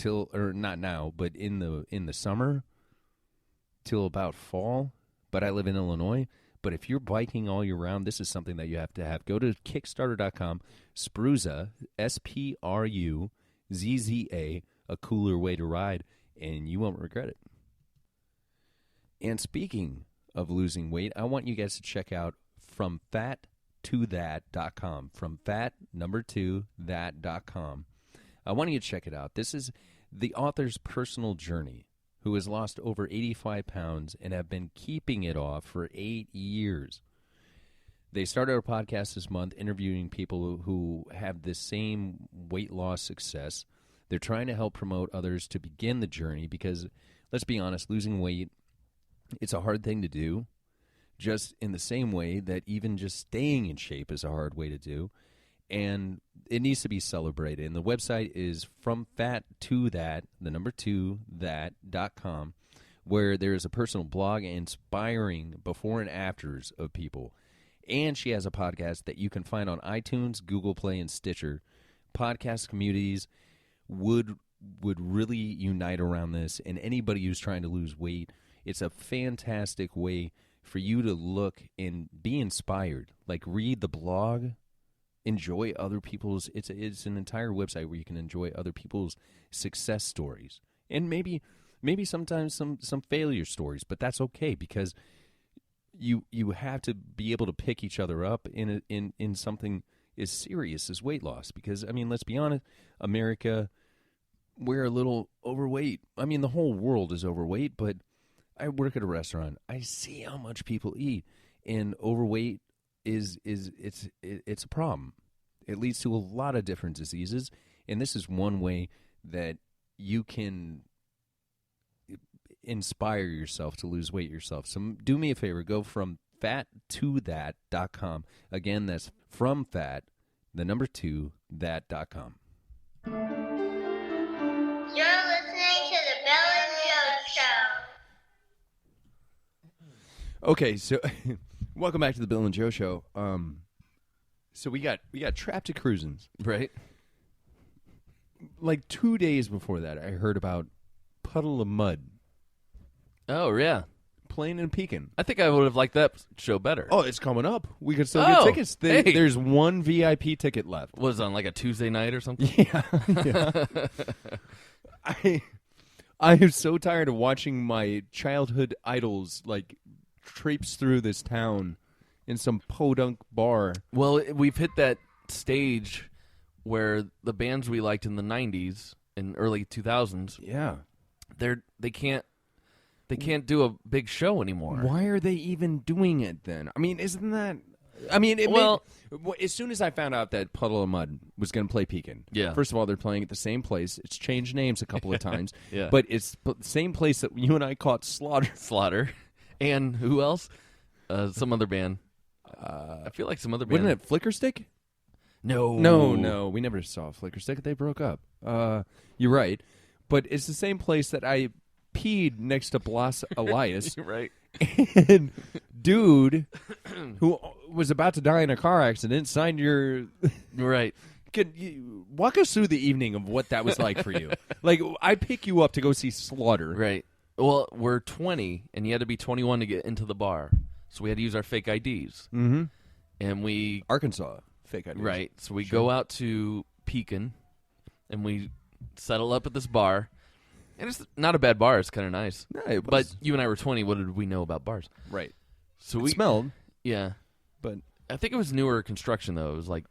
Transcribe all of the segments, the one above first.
till, or not now, but in the summer till about fall. But I live in Illinois. But if you're biking all year round, this is something that you have to have. Go to Kickstarter.com, Spruzza, SPRUZZA, a cooler way to ride, and you won't regret it. And speaking of losing weight, I want you guys to check out FromFat2That.com. FromFat2That.com. I want you to check it out. This is the author's personal journey, who has lost over 85 pounds and have been keeping it off for 8 years. They started a podcast this month interviewing people who have the same weight loss success. They're trying to help promote others to begin the journey because, let's be honest, losing weight, it's a hard thing to do, just in the same way that even just staying in shape is a hard way to do. And it needs to be celebrated. And the website is FromFat2That.com, where there is a personal blog inspiring before and afters of people. And she has a podcast that you can find on iTunes, Google Play, and Stitcher. Podcast communities would really unite around this. And anybody who's trying to lose weight, it's a fantastic way for you to look and be inspired. Like, read the blog. Enjoy other people's. It's an entire website where you can enjoy other people's success stories, and maybe sometimes some failure stories. But that's okay, because you have to be able to pick each other up in something as serious as weight loss. Because I mean, let's be honest, America, we're a little overweight. I mean, the whole world is overweight. But I work at a restaurant. I see how much people eat, and overweight it's a problem. It leads to a lot of different diseases, and this is one way that you can inspire yourself to lose weight yourself. So do me a favor, go from fat2that.com. Again, that's from fat, the number 2, that.com. You're listening to the Bill and Joe Show. Okay, so welcome back to the Bill and Joe Show. So we got Trapped to Cruisin's, right? Like 2 days before that, I heard about Puddle of Mud. Oh, yeah. Playing in Pekin. I think I would have liked that show better. Oh, it's coming up. We could still get tickets. Hey. There's one VIP ticket left. Was it on like a Tuesday night or something? Yeah. I am so tired of watching my childhood idols like traipse through this town in some podunk bar. Well, we've hit that stage where the bands we liked in the 90s and early 2000s, Yeah. they can't do a big show anymore. Why are they even doing it then? I mean, isn't that... I mean, as soon as I found out that Puddle of Mud was going to play Pekin, Yeah. First of all, they're playing at the same place. It's changed names a couple of times, Yeah. but it's the same place that you and I caught Slaughter. And who else? Some other band. I feel like some other band. Wasn't it Flicker Stick? No, we never saw Flicker Stick. They broke up. You're right, but it's the same place that I peed next to Blas Elias. You're right. And dude who was about to die in a car accident signed your... Right. Could you walk us through the evening of what that was like for you? Like, I pick you up to go see Slaughter. Right. Well, we're 20, and you had to be 21 to get into the bar. So we had to use our fake IDs. Mm-hmm. And we... Arkansas, fake IDs. Right. So we go out to Pekin, and we settle up at this bar. And it's not a bad bar. It's kind of nice. No, it was. But you and I were 20. What did we know about bars? Right. So It smelled, Yeah. but I think it was newer construction, though. It was like...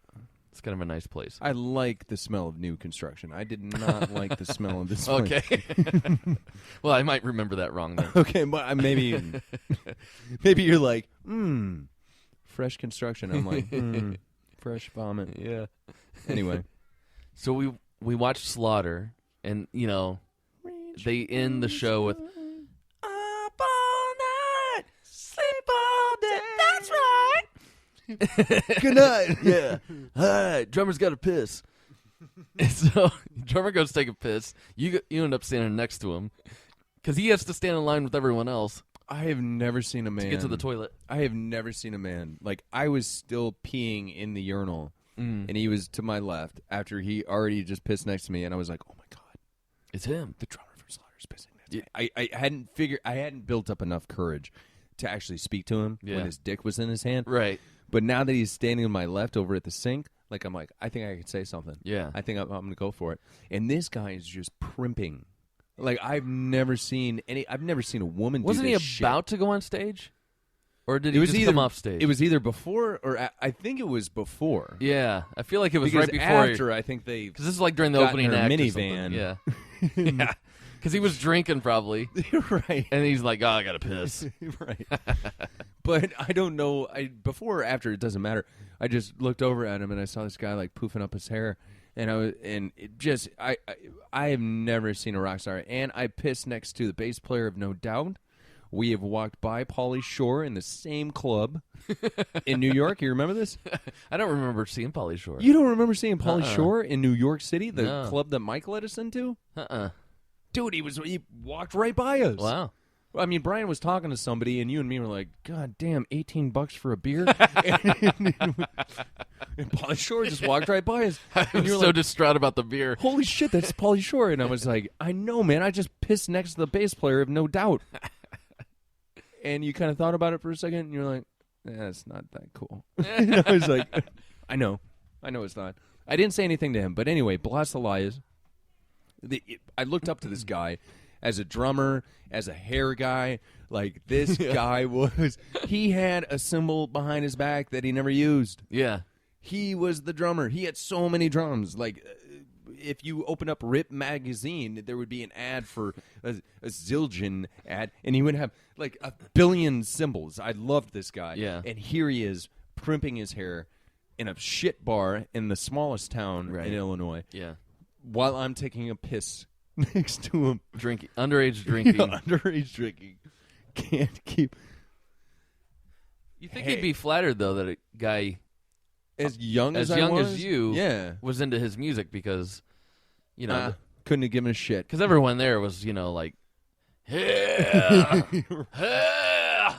It's kind of a nice place. I like the smell of new construction. I did not like the smell of this place. Okay. Well, I might remember that wrong then. Okay, but maybe you're like, fresh construction. I'm like, fresh vomit. Yeah. Anyway. So we watched Slaughter, and, you know, they end the show with, up all night, sleep all day. That's right. Good night. Yeah. All right, drummer's got to piss. And so drummer goes to take a piss. You end up standing next to him because he has to stand in line with everyone else I have never seen a man to get to the toilet. I have never seen a man. Like, I was still peeing in the urinal, and he was to my left after he already just pissed next to me, and I was like, oh, my God. It's him. The drummer from Slaughter's pissing. I hadn't built up enough courage to actually speak to him when his dick was in his hand. Right. But now that he's standing on my left over at the sink, like I'm like, I think I could say something. Yeah. I think I'm going to go for it. And this guy is just primping. Like I've never seen a woman Wasn't do he this shit. about to go on stage? Or did he just come off stage? It was either before or I think it was before. Yeah. I feel like it was Because right before. after, I think they... Because this is like during the got opening in her act or minivan. something. Yeah. Yeah. Because he was drinking probably. Right. And he's like, oh, I got to piss. Right. But I don't know. Before or after, it doesn't matter. I just looked over at him and I saw this guy like poofing up his hair, and I have never seen a rock star. And I pissed next to the bass player of No Doubt. We have walked by Pauly Shore in the same club in New York. You remember this? I don't remember seeing Pauly Shore. You don't remember seeing Pauly Shore in New York City, the No. club that Mike let us into? Uh-uh. Dude, he walked right by us. Wow. I mean, Brian was talking to somebody, and you and me were like, God damn, $18 for a beer? And Pauly Shore just walked right by us. I And was you were so like, distraught about the beer. holy shit, that's Pauly Shore. And I was like, I know, man. I just pissed next to the bass player of No Doubt. And you kind of thought about it for a second, and you're like, it's not that cool. And I was like, I know it's not. I didn't say anything to him. But anyway, Blas Elias, I looked up to this guy as a drummer, as a hair guy. Like, this guy he had a cymbal behind his back that he never used. Yeah. He was the drummer. He had so many drums. Like, if you open up Rip magazine, there would be an ad for a Zildjian ad, and he would have like 1 billion cymbals. I loved this guy. Yeah. And here he is, primping his hair in a shit bar in the smallest town in Illinois, Yeah. while I'm taking a piss next to him. Drinking. Underage drinking. Underage drinking. Can't keep... You think he'd be flattered, though, that a guy As young as you yeah. was into his music because, you know... couldn't have given a shit. Because everyone there was, you know, like, yeah, yeah.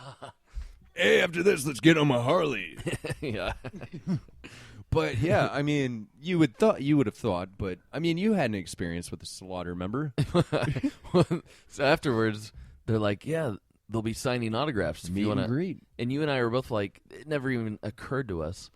Hey, after this, let's get on my Harley. Yeah. But yeah, I mean, you would have thought, but I mean, you had an experience with the Slaughter, remember? So afterwards, they're like, yeah, they'll be signing autographs. If Meet you wanna... and greet. And you and I were both like, it never even occurred to us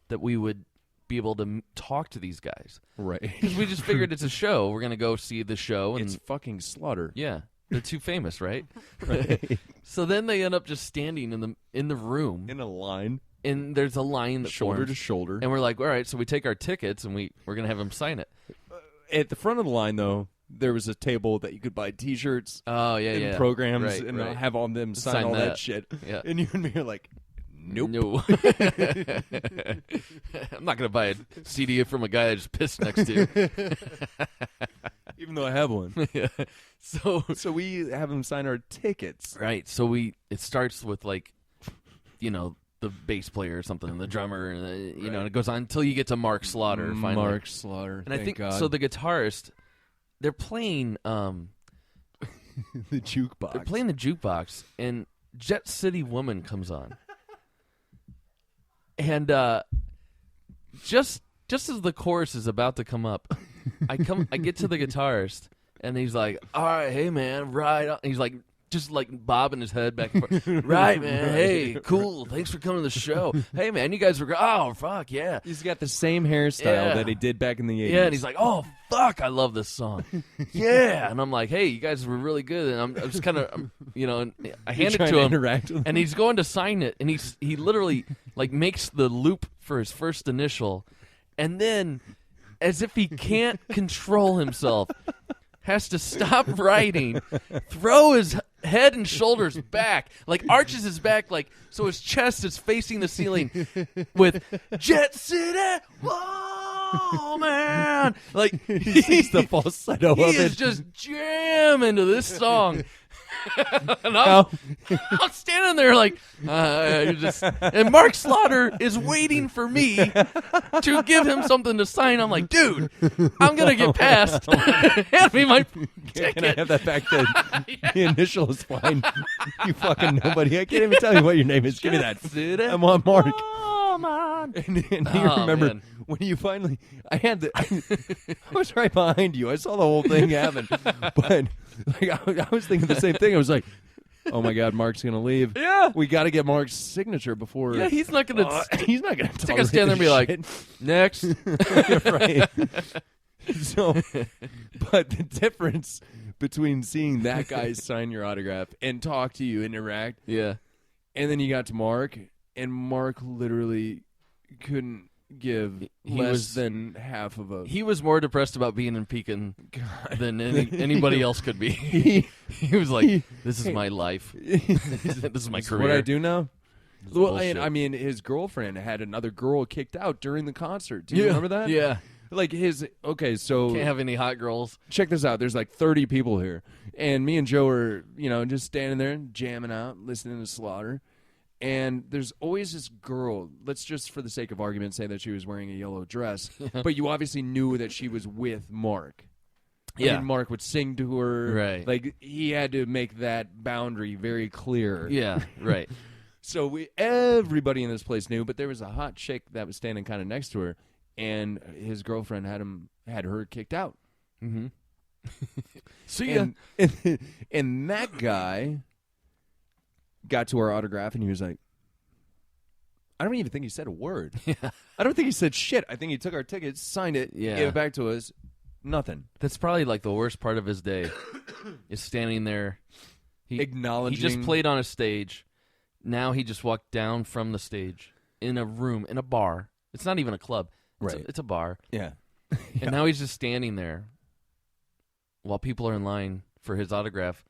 that we would be able to talk to these guys. Right. Because we just figured it's a show. We're going to go see the show. And It's fucking Slaughter. yeah, they're too famous, right? Right. So then they end up just standing in the room, In a line, and there's a line that shoulder forms. to shoulder. And we're like, all right, so we take our tickets, and we're going to have them sign it. At the front of the line, though, there was a table that you could buy T-shirts Oh, yeah, and yeah. programs Right, and right. have on them sign all that shit. Yeah. And you and me are like, nope. No. I'm not going to buy a CD from a guy I just pissed next to. Even though I have one. Yeah. So we have them sign our tickets. right. So it starts with like, you know, the bass player or something, and the drummer, and you know, and it goes on until you get to Mark Slaughter. Finally. Mark Slaughter. And I think so. The guitarist, they're playing. the jukebox. They're playing the jukebox, and Jet City Woman comes on, and just as the chorus is about to come up, I get to the guitarist, and he's like, "All right, hey man, right on." And he's like, just like bobbing his head back and forth. Right, man. Hey, cool. Thanks for coming to the show. Hey, man, you guys were. Oh, fuck yeah. He's got the same hairstyle Yeah. that he did back in the 80s. Yeah, and he's like, oh, fuck, I love this song. Yeah. And I'm like, hey, you guys were really good. And I'm just kind of, you know, and I hand it trying to to him. interact with him. And he's going to sign it. And he literally, like, makes the loop for his first initial. And then, as if he can't control himself, has to stop writing, throw his head and shoulders back, like arches his back, like so his chest is facing the ceiling with Jet City, whoa, man. Like He's the falsetto he of is it. just jamming to this song. And I'm standing there like, and Mark Slaughter is waiting for me to give him something to sign. I'm like, dude, I'm gonna get past. Hand me my ticket. Can I have that back then? The initial is fine. You fucking nobody. I can't even tell you what your name is. Give me that. City. I'm on Mark. woman. And you Oh, remember man. when you finally, I was right behind you. I saw the whole thing happen. But like, I was thinking the same thing. I was like, oh my God, Mark's going to leave. Yeah. We got to get Mark's signature before. Yeah, he's not going to He's not going to He's not gonna stand there and be like, next. right. So, but the difference between seeing that guy sign your autograph and talk to you, interact, Yeah. and then you got to Mark, and Mark literally couldn't give He less was- than half of a. He was more depressed about being in Pekin God. than anybody else could be. He was like, this is my life. This is my This is career. what I do now. This is Well, bullshit. and I mean, his girlfriend had another girl kicked out during the concert. Do you remember that? Yeah. Like his. Okay, so Can't have any hot girls. check this out. There's like 30 people here, and me and Joe are, just standing there jamming out, listening to Slaughter. And there's always this girl. Let's just, for the sake of argument, say that she was wearing a yellow dress, but you obviously knew that she was with Mark. Yeah. And Mark would sing to her. Right. Like he had to make that boundary very clear. Yeah, right. So everybody in this place knew, but there was a hot chick that was standing kind of next to her, and his girlfriend had her kicked out. Mm-hmm. See ya. And that guy got to our autograph, and he was like, I don't even think he said a word. Yeah. I don't think he said shit. I think he took our tickets, signed it, Yeah. gave it back to us. Nothing. That's probably like the worst part of his day. Is standing there. He Acknowledging. just played on a stage. Now he just walked down from the stage in a room, in a bar. It's not even a club. Right. It's a bar. Yeah. And now he's just standing there while people are in line for his autograph.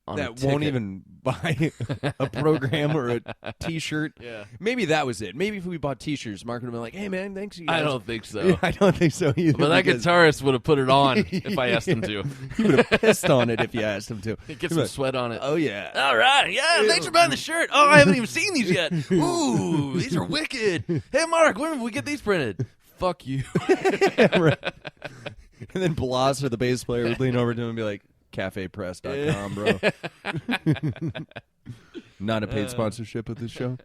On a That ticket. won't even buy a program or a T-shirt. Yeah. Maybe that was it. Maybe if we bought T-shirts, Mark would have been like, "Hey, man, thanks you guys." I don't think so. Yeah, I don't think so either. But that because guitarist would have put it on if I asked him to. he would have pissed on it if you asked him to. Get some sweat on it. Oh yeah. All right, yeah, thanks for buying the shirt. Oh, I haven't even seen these yet. Ooh, these are wicked. Hey, Mark, when will we get these printed? Fuck you. Right. And then Blosser, the bass player, would lean over to him and be like, cafepress.com, bro. Not a paid sponsorship of this show.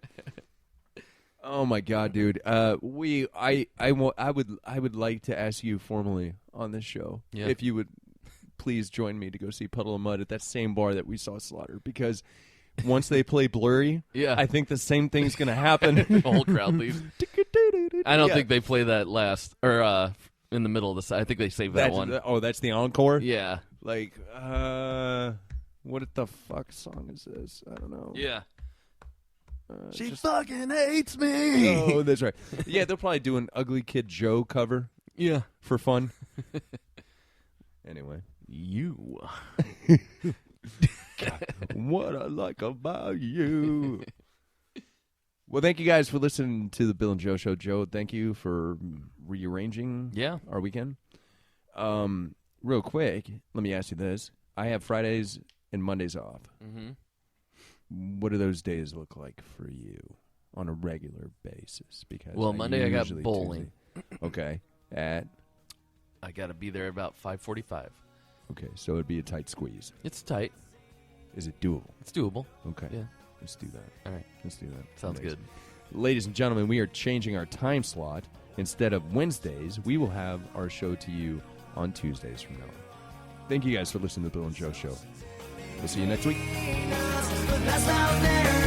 Oh my God, dude. I would like to ask you formally on this show if you would please join me to go see Puddle of Mud at that same bar that we saw Slaughter, because once they play Blurry, Yeah. I think the same thing's going to happen. The whole crowd leaves. I don't Yeah. think they play that last or in the middle of the set. I think they save that one. That's the encore? Yeah. Like, what the fuck song is this? I don't know. Yeah. She just- fucking hates me. Oh, that's right. Yeah, they'll probably do an Ugly Kid Joe cover Yeah. for fun. Anyway. You. What I like about you. Well, thank you guys for listening to the Bill and Joe Show. Joe, thank you for rearranging Yeah. our weekend. Real quick, let me ask you this. I have Fridays and Mondays off. Mm-hmm. What do those days look like for you on a regular basis? Because Well, Monday I got usually bowling. Tuesday. Okay. I got to be there about 5:45. Okay, so it'd be a tight squeeze. It's tight. Is it doable? It's doable. Okay. Yeah. Let's do that. All right. Let's do that. Sounds Amazing. good. Ladies and gentlemen, we are changing our time slot. Instead of Wednesdays, we will have our show to you on Tuesdays from now on. Thank you guys for listening to the Bill and Joe Show. We'll see you next week. But that's out there